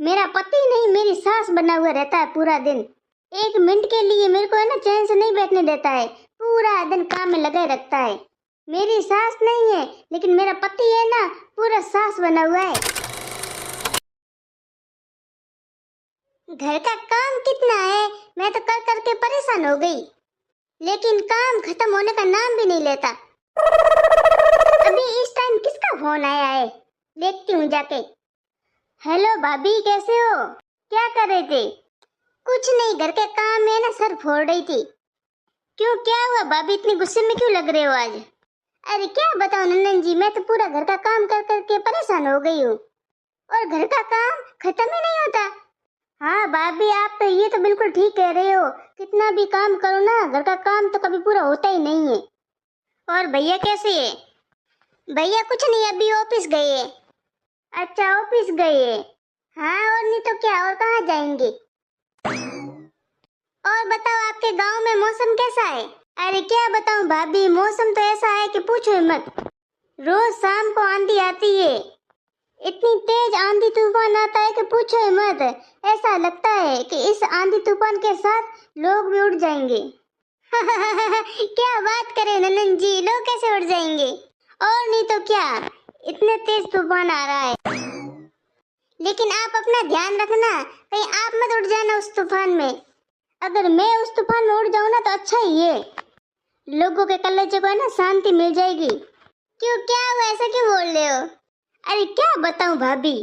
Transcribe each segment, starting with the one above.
मेरा पति नहीं मेरी सास बना हुआ रहता है पूरा दिन। एक मिनट के लिए मेरे को है ना चैन से नहीं बैठने देता है, पूरा दिन काम में लगा रखता है। मेरी सास नहीं है लेकिन मेरा पति है ना, पूरा सास बना हुआ है। घर का काम कितना है, मैं तो कर करके परेशान हो गई, लेकिन काम खत्म होने का नाम भी नहीं लेता। अभी इस टाइम किसका फोन आया है, देखती हूँ जाके। हेलो भाभी, कैसे हो? क्या कर रहे थे? कुछ नहीं, घर के काम में ना सर फोड़ रही थी। क्यों, क्या हुआ भाभी, इतनी गुस्से में क्यों लग रहे हो आज? अरे क्या बताऊं नंदन जी, मैं तो पूरा घर का काम कर करके परेशान हो गई हूँ और घर का काम खत्म ही नहीं होता। हाँ भाभी, आप तो ये तो बिल्कुल ठीक कह रहे हो, कितना भी काम करो ना घर का काम तो कभी पूरा होता ही नहीं है। और भैया कैसे है? भैया कुछ नहीं, अभी ऑफिस गए। अच्छा, ऑफिस गए। हाँ, और नहीं तो क्या, और कहाँ जाएंगे। और बताओ, आपके गांव में मौसम कैसा है? अरे क्या बताऊं भाभी, मौसम तो ऐसा है कि पूछो ही मत। रोज शाम को आंधी आती है, इतनी तेज आंधी तूफान आता है कि पूछो ही मत। ऐसा लगता है कि इस आंधी तूफान के साथ लोग भी उड़ जाएंगे। क्या बात करें नंदन जी, लोग कैसे उड़ जाएंगे? और नहीं तो क्या, इतने तेज तूफान आ रहा है। लेकिन आप अपना ध्यान रखना, कहीं आप मत उड़ जाना उस तूफान में। अगर मैं उस तूफान में उड़ जाऊं ना तो अच्छा ही है, लोगों के कलेजे को है ना शांति मिल जाएगी। क्यों, क्या हुआ, ऐसा क्यों बोल रहे हो? अरे क्या बताऊं भाभी,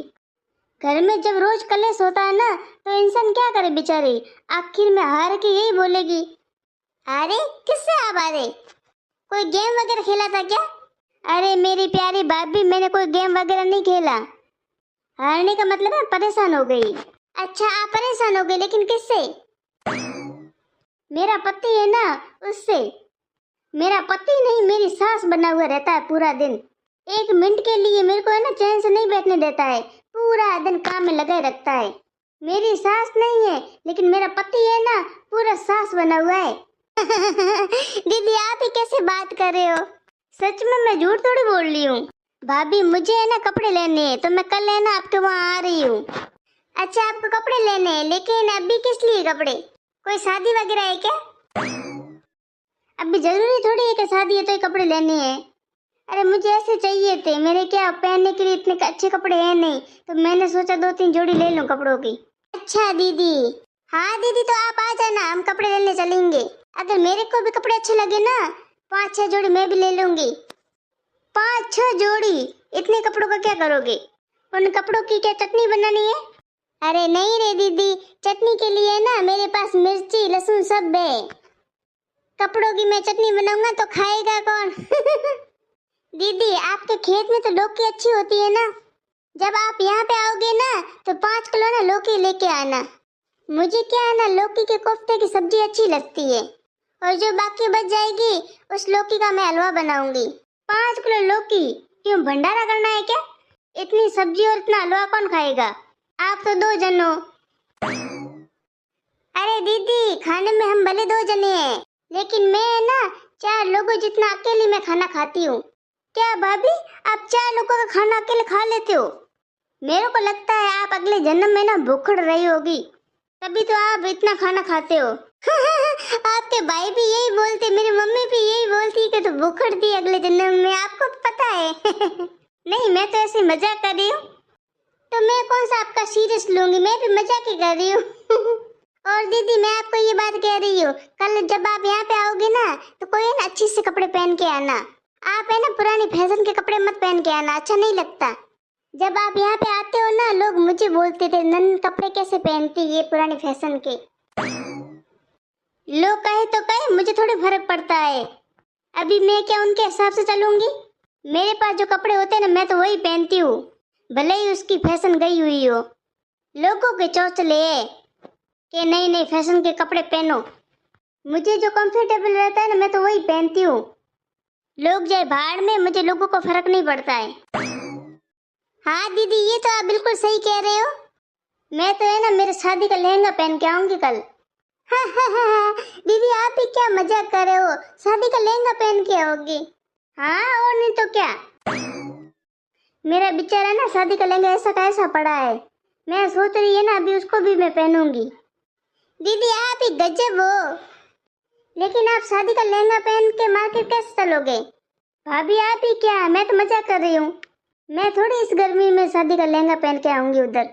घर में जब रोज कलेश होता है ना तो इंसान क्या करे बेचारी, आखिर में हार के यही बोलेगी। अरे किससे आप हारे? कोई गेम वगैरह खेला था क्या? अरे मेरी प्यारी भाभी, मैंने कोई गेम वगैरह नहीं खेला। हारने का मतलब है परेशान हो गई। अच्छा, आप परेशान हो गए, लेकिन किससे? मेरा पति है ना, उससे। मेरा पति नहीं मेरी सास बना हुआ रहता है पूरा दिन। एक मिनट के लिए मेरे को है ना चैन से नहीं बैठने देता है, पूरा दिन काम में लगा रखता है। मेरी सास नहीं है लेकिन मेरा पति है ना, पूरा सास बना हुआ है। दीदी, आप ही कैसे बात कर रहे हो? सच में, मैं झूठ थोड़ी बोल रही हूँ। भाभी, मुझे है ना कपड़े लेने हैं तो मैं कल है ना आपके वहाँ आ रही हूँ। अच्छा, आपको कपड़े लेने हैं, लेकिन अभी किस लिए कपड़े? कोई शादी वगैरह है क्या? अभी जरूरी थोड़ी है कि शादी है तो ही कपड़े लेने हैं। अरे मुझे ऐसे चाहिए थे, मेरे क्या पहनने के लिए इतने अच्छे कपड़े हैं नहीं, तो मैंने सोचा 2-3 जोड़ी ले लूं कपड़ों की। अच्छा दीदी। हाँ दीदी, तो आप आ जाना, हम कपड़े लेने चलेंगे। अगर मेरे को भी कपड़े अच्छे लगे ना, 5-6 जोड़ी मैं भी ले लूंगी। 5-6 जोड़ी? इतने कपड़ों का क्या करोगे? उन कपड़ों की क्या चटनी बनानी है? अरे नहीं रे दीदी, चटनी के लिए ना मेरे पास मिर्ची लहसुन सब है। कपड़ों की मैं चटनी बनाऊंगा तो खाएगा कौन? दीदी, आपके खेत में तो लौकी अच्छी होती है ना, जब आप यहाँ पे आओगे ना तो 5 किलो ना लौकी लेके आना। मुझे क्या है ना, लौकी के कोफ्ते की सब्जी अच्छी लगती है, और जो बाकी बच जाएगी उस लौकी का मैं हलवा बनाऊंगी। 5 किलो लौकी? क्यों, भंडारा करना है क्या? इतनी सब्जी और इतना हलवा कौन खाएगा? आप तो 2 जन हो। अरे दीदी, खाने में हम भले 2 जने हैं, लेकिन मैं है ना 4 लोगों जितना अकेली मैं खाना खाती हूँ। क्या भाभी, आप 4 लोगों का खाना अकेले खा लेते हो? मेरे को लगता है आप अगले जन्म में ना भूखड़ रही होगी, तभी तो आप इतना खाना खाते हो। आपके भाई भी यही बोलते, मेरी मम्मी भी यही बोलती कि तू भूखड़ती है अगले जन्म में, आपको पता है। नहीं, मैं तो ऐसे मजाक कर रही हूँ। तो मैं कौन सा आपका सीरियस लूंगी, मैं भी मजाक ही कर रही हूँ। और दीदी, मैं आपको ये बात कह रही हूँ, कल जब आप यहाँ पे आओगे ना तो कोई ना अच्छे से कपड़े पहन के आना। आप है ना पुरानी फैशन के कपड़े मत पहन के आना, अच्छा नहीं लगता। जब आप यहाँ पे आते हो ना, लोग मुझे बोलते थे नन कपड़े कैसे पहनती ये पुरानी फैशन के। लोग कहे तो कहे, मुझे थोड़ी फर्क पड़ता है। अभी मैं क्या उनके हिसाब से चलूंगी? मेरे पास जो कपड़े होते हैं ना, मैं तो वही पहनती हूँ, भले ही उसकी फैशन गई हुई हो। लोगों के चौचले कि नई नई फैशन के कपड़े पहनो, मुझे जो कंफर्टेबल रहता है ना मैं तो वही पहनती हूँ। लोग जाए भाड़ में, मुझे लोगों को फर्क नहीं पड़ता है। हाँ दीदी, ये तो आप बिल्कुल सही कह रहे हो। मैं तो है ना मेरे शादी का लहंगा पहन के आऊंगी कल। हाँ, दीदी आप ही क्या मजाक कर रहे हो, शादी का लहंगा पहन के आओगी? हाँ, और नहीं तो क्या। मेरा बेचारा ना शादी का लहंगा ऐसा का ऐसा पड़ा है, मैं सोच रही है ना अभी उसको भी मैं पहनूंगी। दीदी आप ही गजब हो, लेकिन आप शादी का लहंगा पहन के मार्केट कैसे चलोगे? भाभी आप ही क्या, मैं तो मजाक कर रही हूँ। मैं थोड़ी इस गर्मी में शादी का लहंगा पहन के आऊंगी उधर।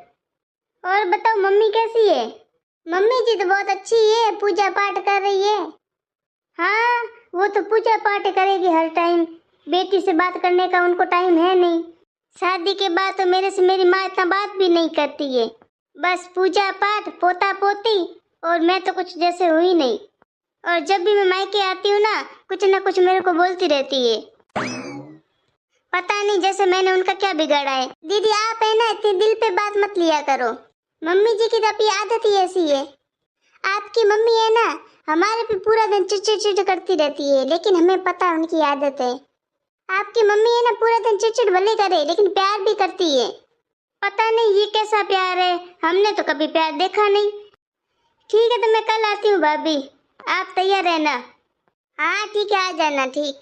और बताओ मम्मी कैसी है? मम्मी जी तो बहुत अच्छी है, पूजा पाठ कर रही है। हाँ वो तो पूजा पाठ करेगी हर टाइम, बेटी से बात करने का उनको टाइम है नहीं। शादी के बाद तो मेरे से मेरी माँ इतना बात भी नहीं करती है, बस पूजा पाठ पोता पोती, और मैं तो कुछ जैसे हुई नहीं। और जब भी मैं मायके आती हूँ ना कुछ मेरे को बोलती रहती है। पता नहीं जैसे मैंने उनका क्या बिगाड़ा है। दीदी आप है ना इतनी दिल पे बात मत लिया करो, मम्मी जी की तो अपनी आदत ही ऐसी है। आपकी मम्मी है ना हमारे पे पूरा दिन चिड़चिड़ करती रहती है, लेकिन हमें पता है उनकी आदत है। आपकी मम्मी है ना पूरा दिन चिड़चिड़ भले करे लेकिन प्यार भी करती है। पता नहीं ये कैसा प्यार है, हमने तो कभी प्यार देखा नहीं। ठीक है तो मैं कल आती हूँ भाभी, आप तैयार रहना। हाँ ठीक है आ जाना। ठीक।